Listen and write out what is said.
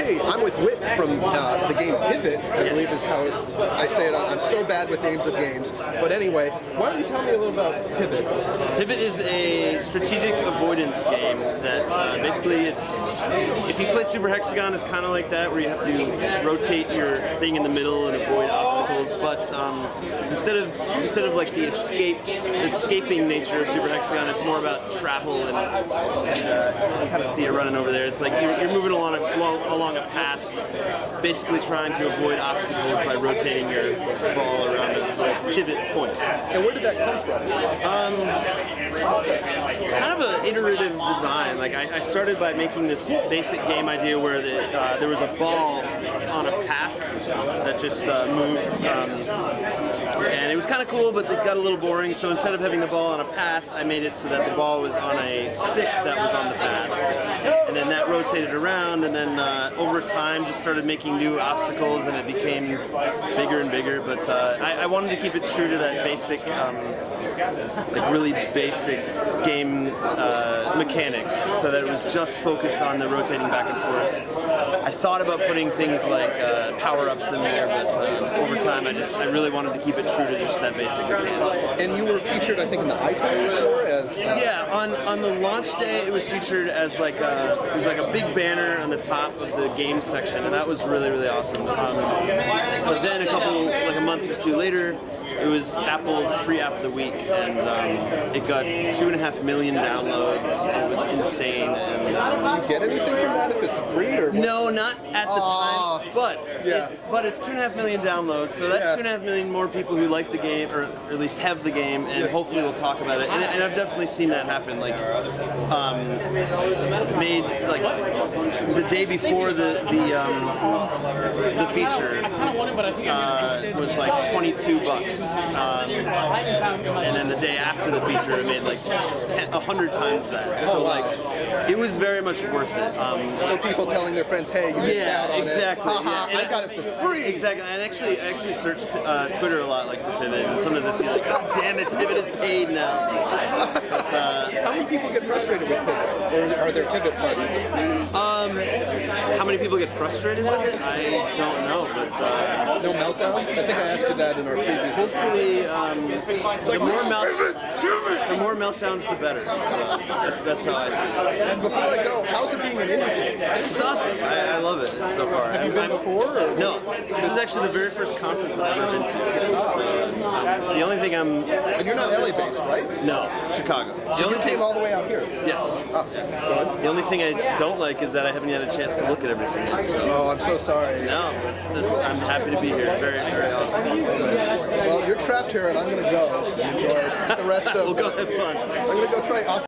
Hey, I'm with Whit from the game Pivvot, I believe is how I say it. I'm so bad with names of games. But anyway, why don't you tell me a little about Pivvot? Pivvot is a strategic avoidance game that basically if you played Super Hexagon, it's kind of like that, where you have to rotate your thing in the middle and avoid obstacles. But instead of like the escaping nature of Super Hexagon, it's more about travel and you kind of see it running over there. It's like you're moving along a path, basically trying to avoid obstacles by rotating your ball around a pivot point. And where did that come from? It's kind of an iterative design. Like I started by making this basic game idea where there was a ball on a path that just moved, and it was kind of cool, but it got a little boring. So instead of having the ball on a path, I made it so that the ball was on a stick that was on the path, and then that rotated around, and then over time just started making new obstacles, and it became bigger and bigger. But I wanted to keep it true to that basic, like really basic game mechanic, so that it was just focused on the rotating back and forth. I thought about putting things like power-ups in there, but over time I really wanted to keep it true to just that basic mechanic. And you were featured, I think, in the iTunes store as... Yeah, on the launch day it was featured as like it was like a big banner on the top of the game section, and that was really, really awesome. But then a month or two later, it was Apple's free app of the week, and it got 2.5 million downloads. It was insane. And, do you get anything from that if it's free? Or no, not at the time. But it's 2.5 million downloads, so that's 2.5 million more people who like the game, or at least have the game, and hopefully we'll talk about it. And I've definitely seen that happen. Like, made like the day before the feature was like $22. And then the day after the feature, it made like 100 times that. So like, it was very much worth it. So people telling their friends, "Hey, you missed out on exactly. it. I got it for free." Exactly. And I actually search Twitter a lot, like for Pivvot, and sometimes I see like, "God damn it, Pivvot is paid now." But, how many people get frustrated with Pivvot, or are there Pivvot parties? How many people get frustrated with it? I don't know, but no meltdowns. I think I asked you that in our previous. Hopefully, the more meltdowns, the better. So that's how I see it. And before I go, how's it being an IndieCade? It's awesome. I love it so far. Have you been before? Or? No, this is actually the very first conference I've ever been to. So, the only thing And you're not LA based, right? No, Chicago. The only thing all the way out here. Yes. Oh, good. The only thing I don't like is that I haven't had a chance to look at everything yet. So. Oh, I'm so sorry. No, I'm happy to be here. Very, very awesome. Well, you're trapped here, and I'm going to go and enjoy the rest of. We'll go have fun. I'm going to go try